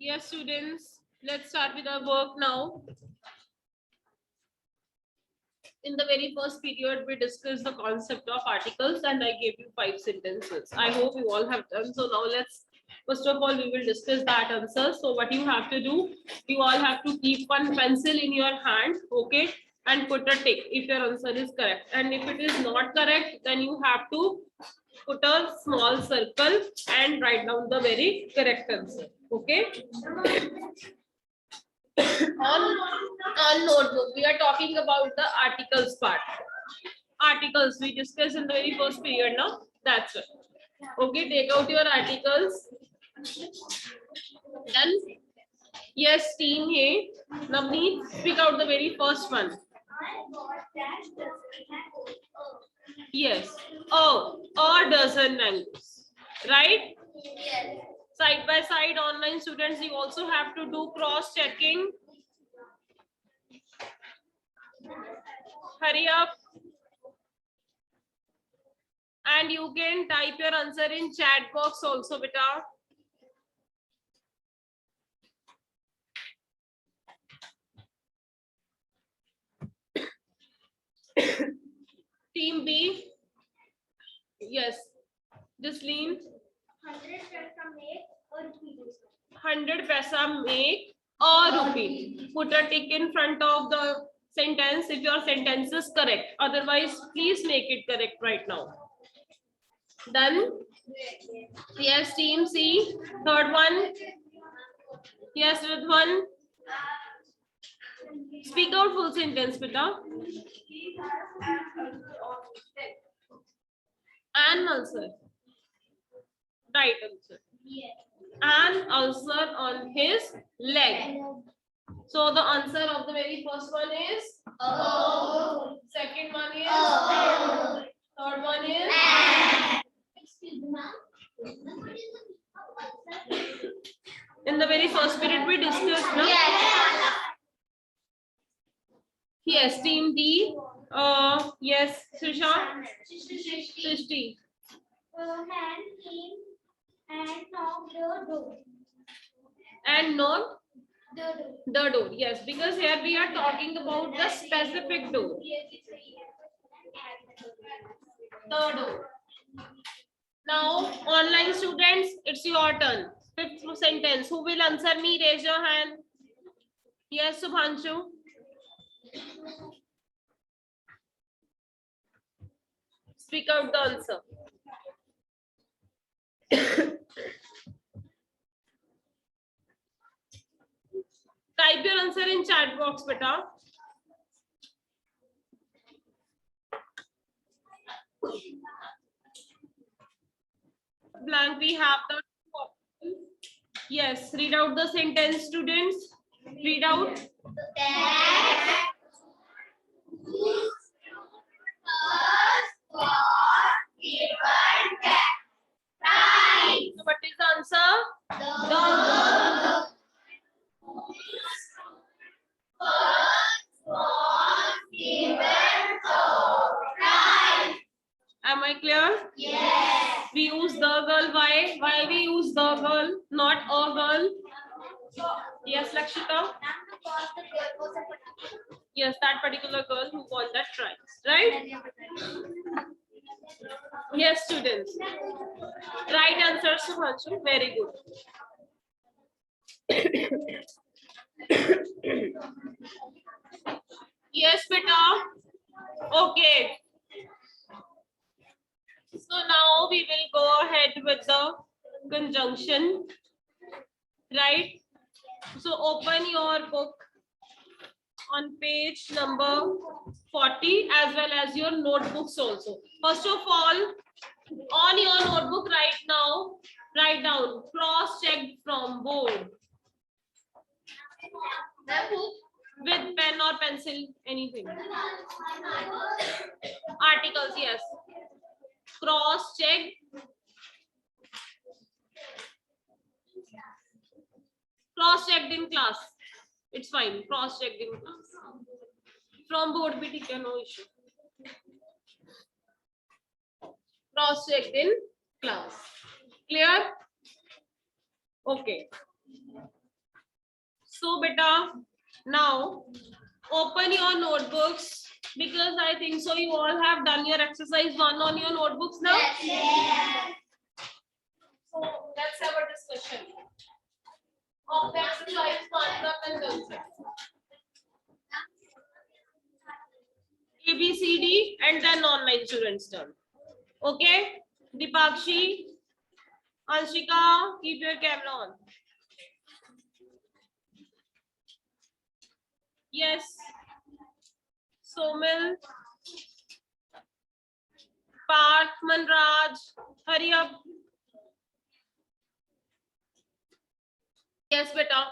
Yes, students, let's start with our work now. In the very first period, we discussed the concept of articles and I gave you 5 sentences. I hope you all have done. So now first of all, we will discuss that answer. So what you have to do, you all have to keep one pencil in your hand, okay? And put a tick if your answer is correct. And if it is not correct, then you have to put a small circle and write down the very correct answer, okay? on notebook, we are talking about the articles part. Articles we discussed in the very first period now. That's it. Okay, take out your articles. Done. Yes, team A. Navneet, speak out the very first one. Yes. Oh, a dozen mangoes. Right? Yes. Side by side, online students, you also have to do cross checking. Hurry up. And you can type your answer in chat box also, beta. Team B. Yes. Jasleen. 100 paisa make or rupee. Put a tick in front of the sentence if your sentence is correct. Otherwise, please make it correct right now. Done? Yes, team C. Third one. Yes, Ridwan. Speak out full sentence, beta. An ulcer. Right answer. An ulcer on his leg. So the answer of the very first one is O. Second one is O. Third one is in the very first period we discussed, no? Yes, team D. Yes, Srisha. Srishti. Hand came and knocked the door. And not The the door. Yes, because here we are talking about the specific door. The door. Now, online students, it's your turn. Fifth sentence. Who will answer me? Raise your hand. Yes, Subhanshu. Speak out the answer. Type your answer in chat box, beta. Blank, we have the options. Yes, read out the sentence, students. Read out. So what is the answer? Am I clear? Yes. We use the girl. Why? Why we use the girl, not a girl? Yes, Lakshita. Yes, that particular girl who won that prize, right? Yes, students. Right answer, Subhanshu. Very good. Yes, beta. Okay. So now we will go ahead with the conjunction, right? So open your book on page number 40 as well as your notebooks also. First of all, on your notebook right now, write down cross-checked from board. With pen or pencil, anything. Articles, yes. Cross-checked. Cross-checked in class. It's fine. Cross-checked in class. From board, bhi theek hai, no issue. Cross-checked in class. Clear? Okay. So beta, now open your notebooks because I think so you all have done your exercise 1 on your notebooks now. Yes. So let's have a discussion of the exercise concept and concept. A, B, C, D, and then online students turn. Okay, Dipakshi, Anshika, keep your camera on. Yes. Somil, Parth, Manraj, hurry up. Yes, beta.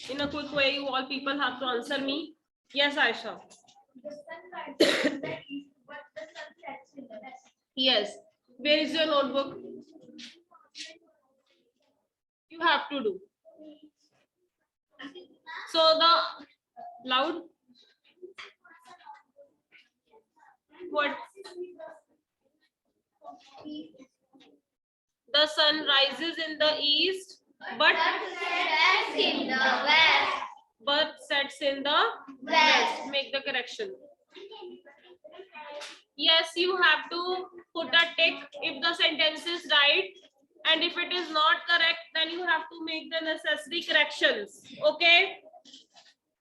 In a quick way, you all people have to answer me. Yes, Aisha. The sun rises in the east, but the sun sets in the west. Yes. Where is your notebook? You have to do. So the loud. What? The sun rises in the east, but Sets in the west. sets in the west. Make the correction. Yes, you have to put a tick if the sentence is right, and if it is not correct, then you have to make the necessary corrections. Okay.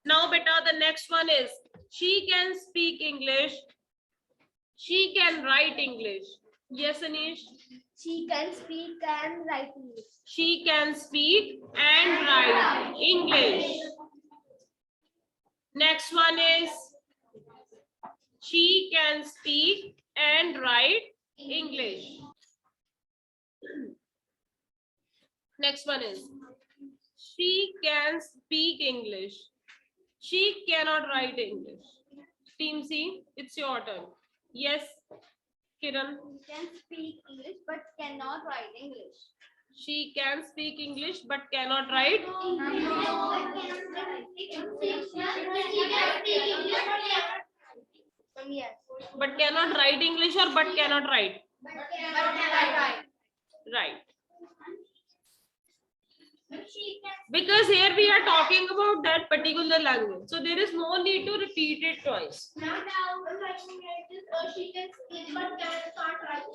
Now, beta, the next one is she can speak English. She can write English. Yes, Anish. She can speak and write English. She can speak and write English. Next one is she can speak and write English. Next one is she can speak English. She cannot write English. Team C, it's your turn. Yes, Kiran. She can speak English but cannot write English. She can speak English but cannot write. Yes. But cannot write English or but cannot write? Right. Because here we are talking about that particular language. So there is no need to repeat it twice. She can speak but cannot write.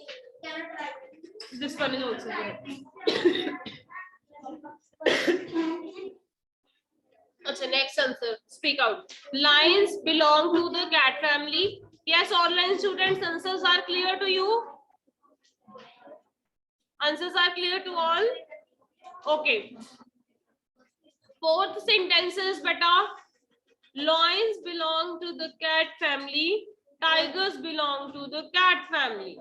This one is also there. Okay, next answer. Speak out. Lions belong to the cat family. Yes, online students, answers are clear to you? Answers are clear to all? Okay. Fourth sentence is beta. Lions belong to the cat family. Tigers belong to the cat family.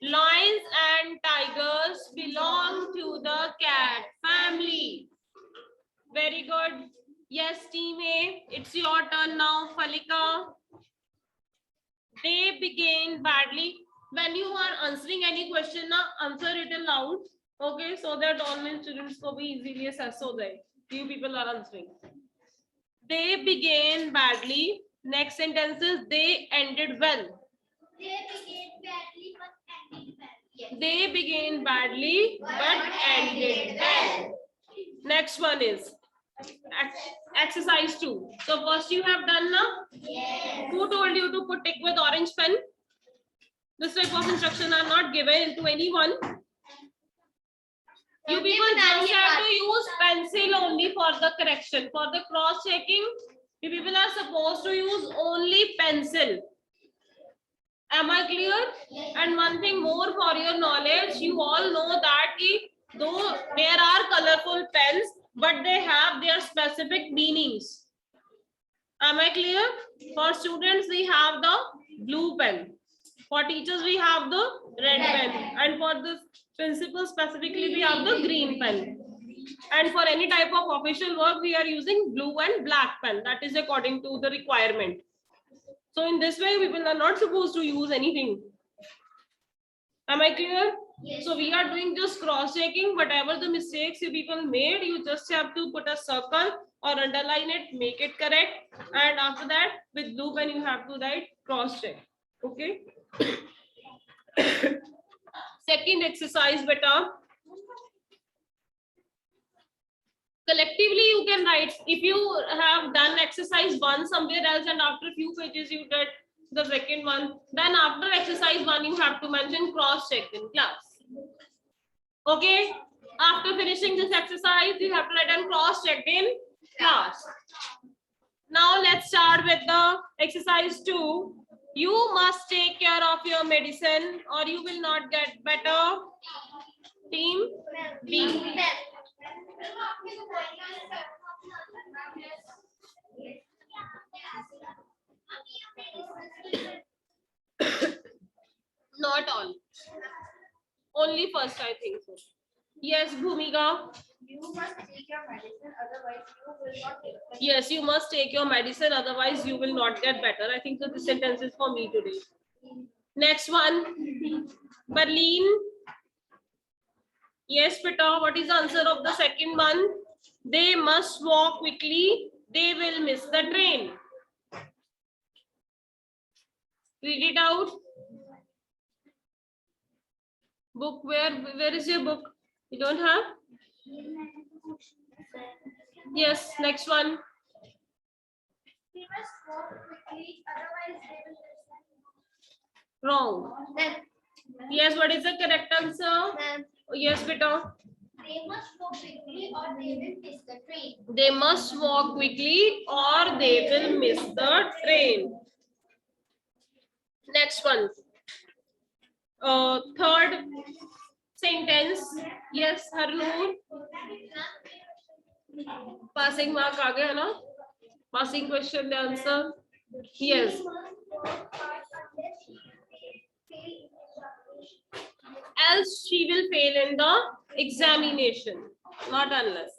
Lions and tigers belong to the cat family. Very good. Yes, team A, it's your turn now, Falika. They began badly. When you are answering any question, now answer it aloud. Okay, so that online students will be easily assessed. So that you people are answering. They began badly. Next sentence is they ended well. They began badly but ended well. Yes. They began badly but ended well. Next one is exercise 2. So first you have done now. Yes. Who told you to put tick with orange pen? This type of instruction are not given to anyone. You people just have to use pencil only for the correction. For the cross checking, you people are supposed to use only pencil. Am I clear? Yes. And one thing more for your knowledge, you all know that though there are colorful pens, but they have their specific meanings. Am I clear? For students, we have the blue pen. For teachers, we have the red pen. And for the principal specifically, we have the green pen. And for any type of official work, we are using blue and black pen. That is according to the requirement. So in this way, people are not supposed to use anything. Am I clear? Yes. So we are doing just cross-checking. Whatever the mistakes you people made, you just have to put a circle or underline it, make it correct. And after that, with blue pen, you have to write cross-check. Okay. Second exercise, beta. Collectively you can write. If you have done exercise 1 somewhere else and after a few pages you did the second one, then after exercise 1 you have to mention cross checked in class. Okay, after finishing this exercise you have to write down cross checked in class. Now let's start with the exercise 2. You must take care of your medicine or you will not get better. Team B. Not all. Only first, I think so. Yes, Bhumika. You must take your medicine, otherwise you will not get better. Yes, you must take your medicine, otherwise you will not get better. I think so this sentence is for me today. Next one. Berlin. Yes, Peter. What is the answer of the second one? They must walk quickly. They will miss the train. Read it out. Book, where is your book? You don't have? Yes, next one. We must walk quickly, otherwise they will Wrong. Yes, what is the correct answer? Ma'am, Yes, Peter. they must walk quickly or they will miss the train. They must walk quickly or they will miss the train. Next one. Third sentence. Yes, Harnoor. Passing mark आ गया ना? Passing question the answer. Yes. Else she will fail in the examination. Not unless.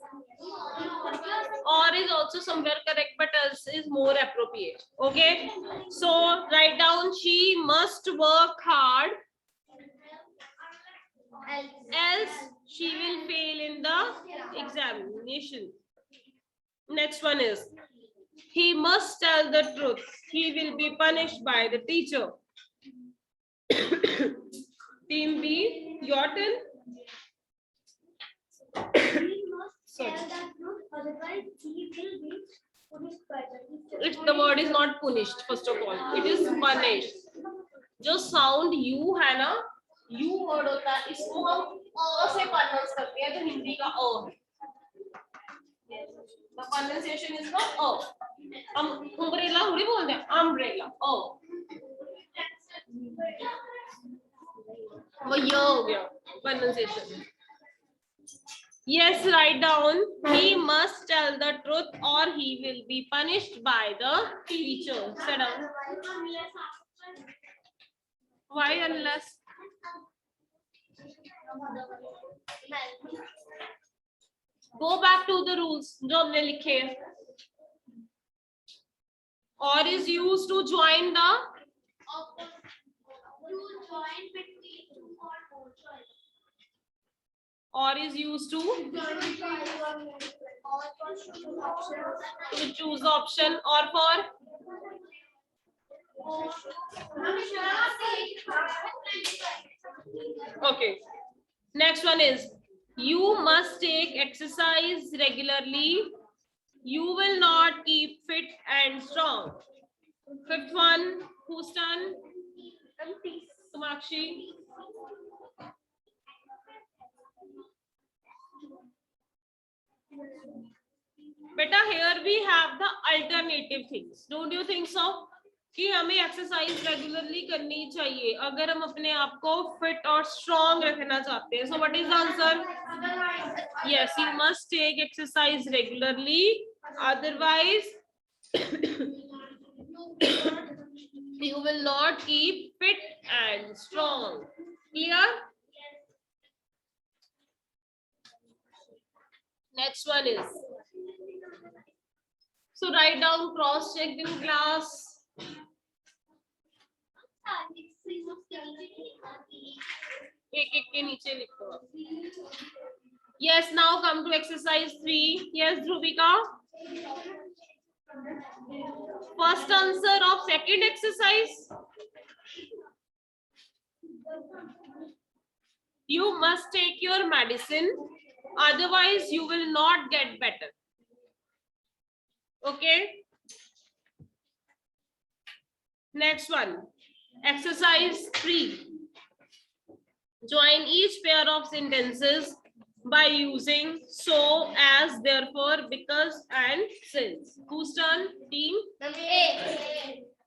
Or is also somewhere correct, but else is more appropriate. Okay. So write down she must work hard. Else she will fail in the examination. Next one is he must tell the truth. He will be punished by the teacher. Team B, your turn. He must tell the truth, otherwise he will be punished by the teacher. The word is not punished, first of all. It is punished. जो sound you है ना, you word होता है, इसको हम अ से pronounce करते हैं, जो हिंदी का अ है. The pronunciation is the अ. हम umbrella थोड़ी बोलते हैं, umbrella. अ. वो य हो गया pronunciation. Yes, write down. He must tell the truth or he will be punished by the teacher. Sit down. Why unless? Go back to the rules. जो हमने लिखे हैं. Or is used to join the. To join between two or more choices. Or is used to choose option or for. Okay. Next one is you must take exercise regularly. You will not keep fit and strong. Fifth one, who's turn? Samakshi. Beta, here we have the alternative things. Don't you think so? कि हमें exercise regularly करनी चाहिए अगर हम अपने आप को fit और स्ट्रॉन्ग रखना चाहते हैं. So what is the answer? Yes, you must take exercise regularly, otherwise you will not keep fit and strong. Clear? Next one is, so write down cross checked in class. एक एक के नीचे लिखो. Yes, now come to exercise 3. Yes, Dhruvika. First answer of second exercise. You must take your medicine. Otherwise, you will not get better. Okay. Next one. Exercise 3. Join each pair of sentences by using so, as, therefore, because, and since. Whose turn? Team?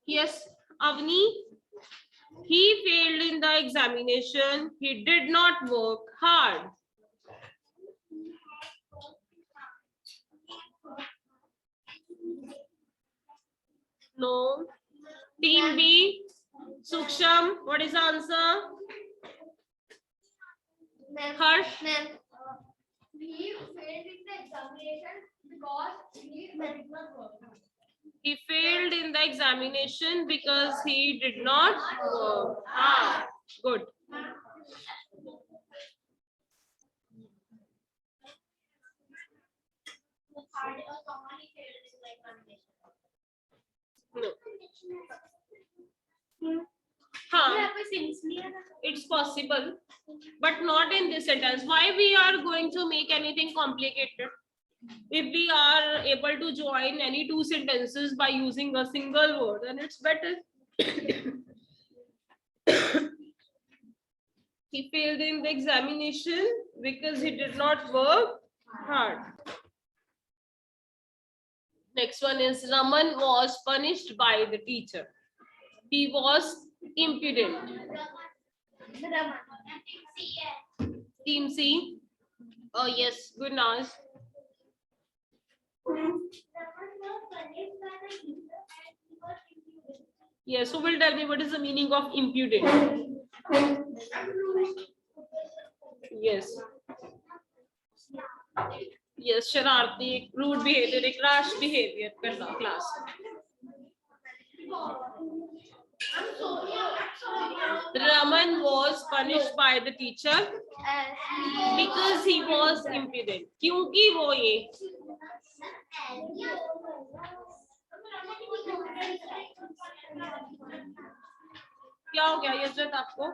Yes. Avni? He failed in the examination. He did not work hard. No. Team B? Suksham, what is the answer? Harsh? He failed in the examination because he did not work. He failed in the examination because he did not work hard. Good. No. Huh. It's possible, but not in this sentence. Why we are going to make anything complicated? If we are able to join any two sentences by using a single word, then it's better. He failed in the examination because he did not work hard. Next one is Raman was punished by the teacher. He was impudent. Team C. Oh yes, good night. Yes, who will tell me what is the meaning of impudent? Yes. Yes, Shararti, rude behavior, rash behavior करना class. Raman was punished by the teacher because he was impudent. क्योंकि वो ये क्या हो गया यशरत आपको?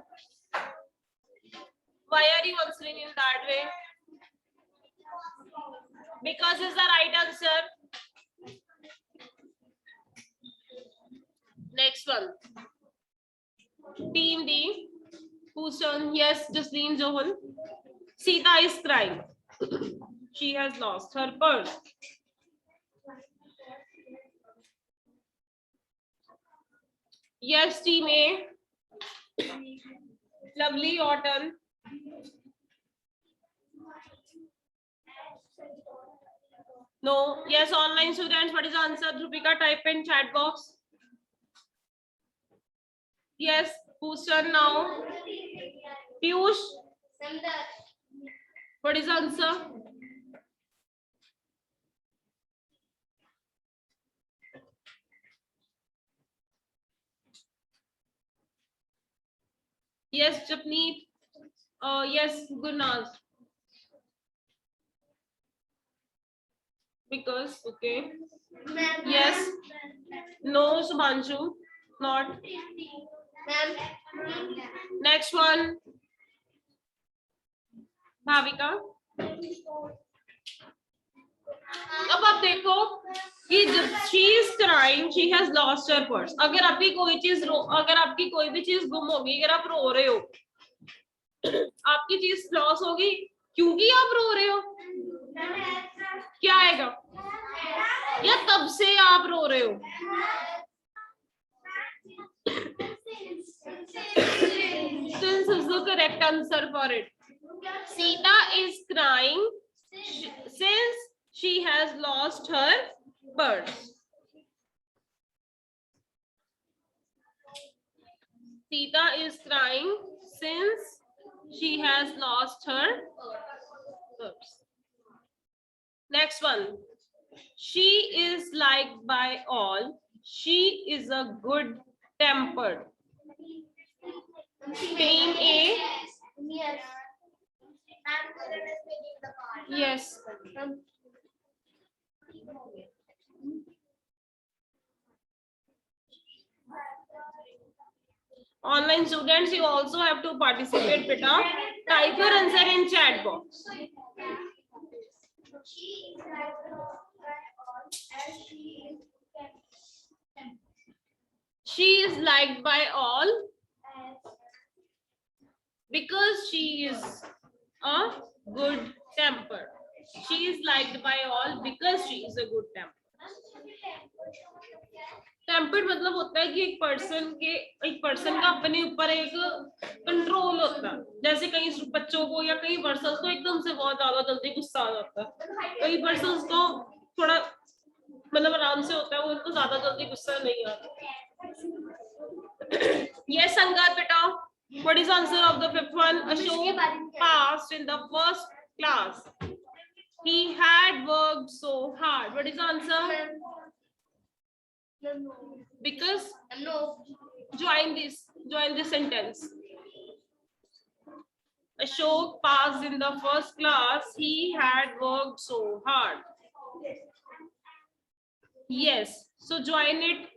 Why are you answering in that way? Because is the right answer. Next one. Team D. Whose turn? Yes, Jasleen Johan. Sita is crying. She has lost her purse. Yes, team A. Lovely, your turn. No. Yes, online students, what is the answer? Drupika, type in chat box. Yes, whose turn now? Piyush. What is the answer? Yes, Japneet. Yes, Gurnaz. Because, okay. Yes. No, Subhanshu. Not. Next one. Bhavika. अब आप देखो कि जब she is crying, she has lost her purse. अगर आपकी कोई भी चीज गुम होगी, अगर आप रो रहे हो, आपकी चीज लॉस होगी क्योंकि आप रो रहे हो, क्या आएगा? या तब से आप रो रहे हो? Since is the correct answer for it. Sita is crying since she has lost her purse. Sita is crying since she has lost her purse. Next one. She is liked by all. She is a good tempered. Team A. Yes. Online students, you also have to participate, beta. Type your answer in chat box. She is liked by all as she is She is liked by all as because she is a good temper. She is liked by all because she is a good temper. Tempered मतलब होता है कि एक person का अपने ऊपर एक control होता है. जैसे कई बच्चों को या कई पर्सन को एकदम से बहुत ज्यादा जल्दी गुस्सा आ जाता है. कई पर्सन को थोड़ा मतलब आराम से होता है, वो उनको ज्यादा जल्दी गुस्सा नहीं आता. Yes, Sangat beta. What is answer of the fifth one? Ashok passed in the first class. He had worked so hard. What is the answer? Because join this sentence. Ashok passed in the first class. He had worked so hard. Yes. So join it.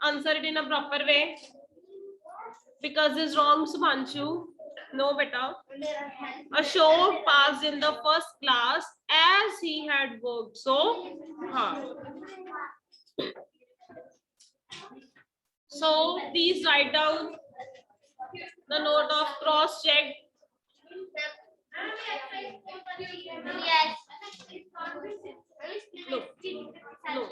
Answer it in a proper way. Because is wrong, Subhanshu. No, beta. Ashok passed in the first class as he had worked so hard. So please write down the note of cross check. yes. Look, look.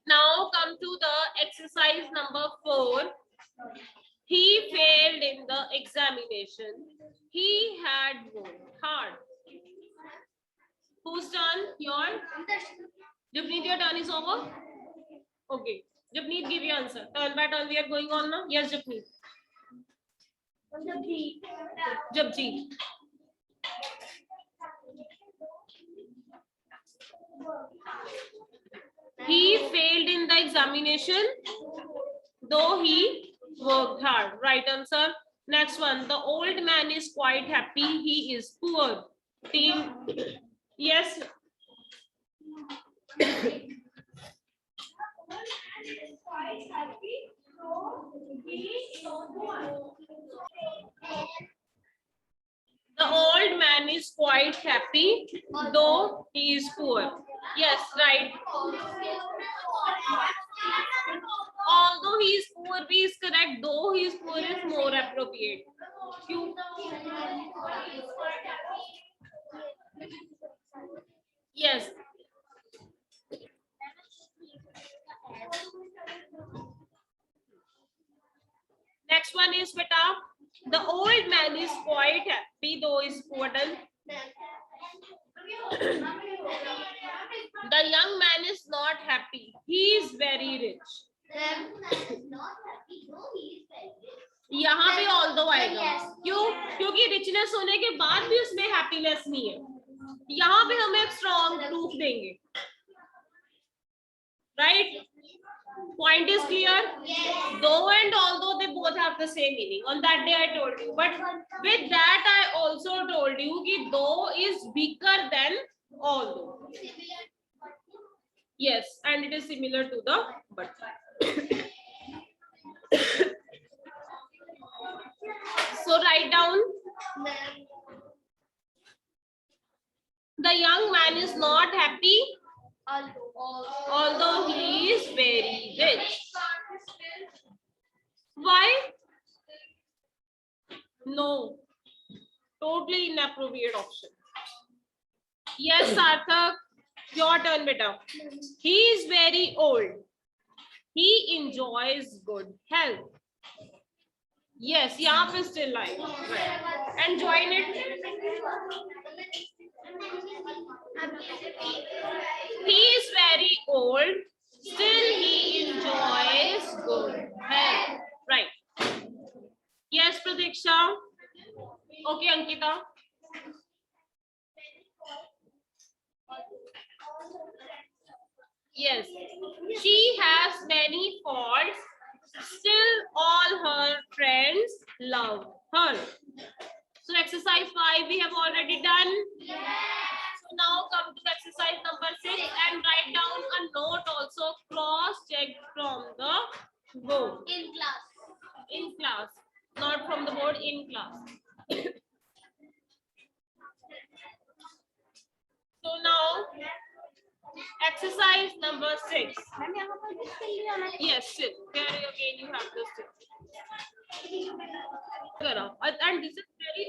Now come to the exercise number 4. He failed in the examination. He had worked hard. Whose turn? Your? Japneet, your turn is over? Okay. Japneet, give your answer. Turn by turn we are going on now. Yes, Japneet. Japji. He failed in the examination, though he worked hard. Right answer. Next one. The old man is quite happy. He is poor. Team. Yes. The old man is quite happy, though he is poor. Yes, right. Although he is poor, B is correct. Though he is poor is more appropriate. Q. Yes. Next one is beta. The old man is quite happy, though he is poor. The young man is not happy. He is very rich. यहाँ पे although आएगा. क्यों? क्योंकि richness होने के बाद भी उसमें happiness नहीं है. यहाँ पे हम एक strong proof देंगे. Right? Point is clear? Though and although they both have the same meaning. On that day I told you. But with that I also told you that though is bigger than although. Yes, and it is similar to the but. So write down. The young man is not happy, although he is very rich. Why? No. Totally inappropriate option. Yes, Sarthak. Your turn, beta. He is very old. He enjoys good health. Yes, यहाँ पे still life. Right. And join it. He is very old. Still he enjoys good health. Right. Yes, Pradiksha. Okay, Ankita. Yes, she has many faults. Still, all her friends love her. So, exercise 5 we have already done. So now come to exercise number 6 and write down a note also cross-check from the book. In class. In followed in class. So now, exercise number 6. Yes, sit. There again you have to sit. And this is very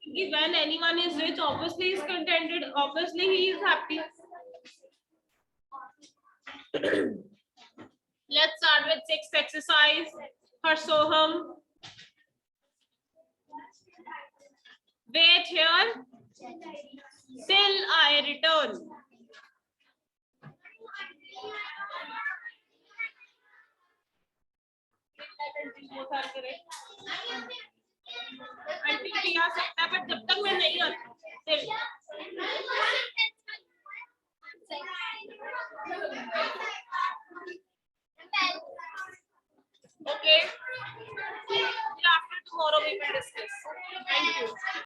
easy. When anyone is rich, obviously he is contented. Obviously he is happy. Let's start with 6th exercise. Harsoham. Wait here till I return. I think we are सकता है, but जब तक मैं नहीं आता, okay. After tomorrow we will discuss. Thank you.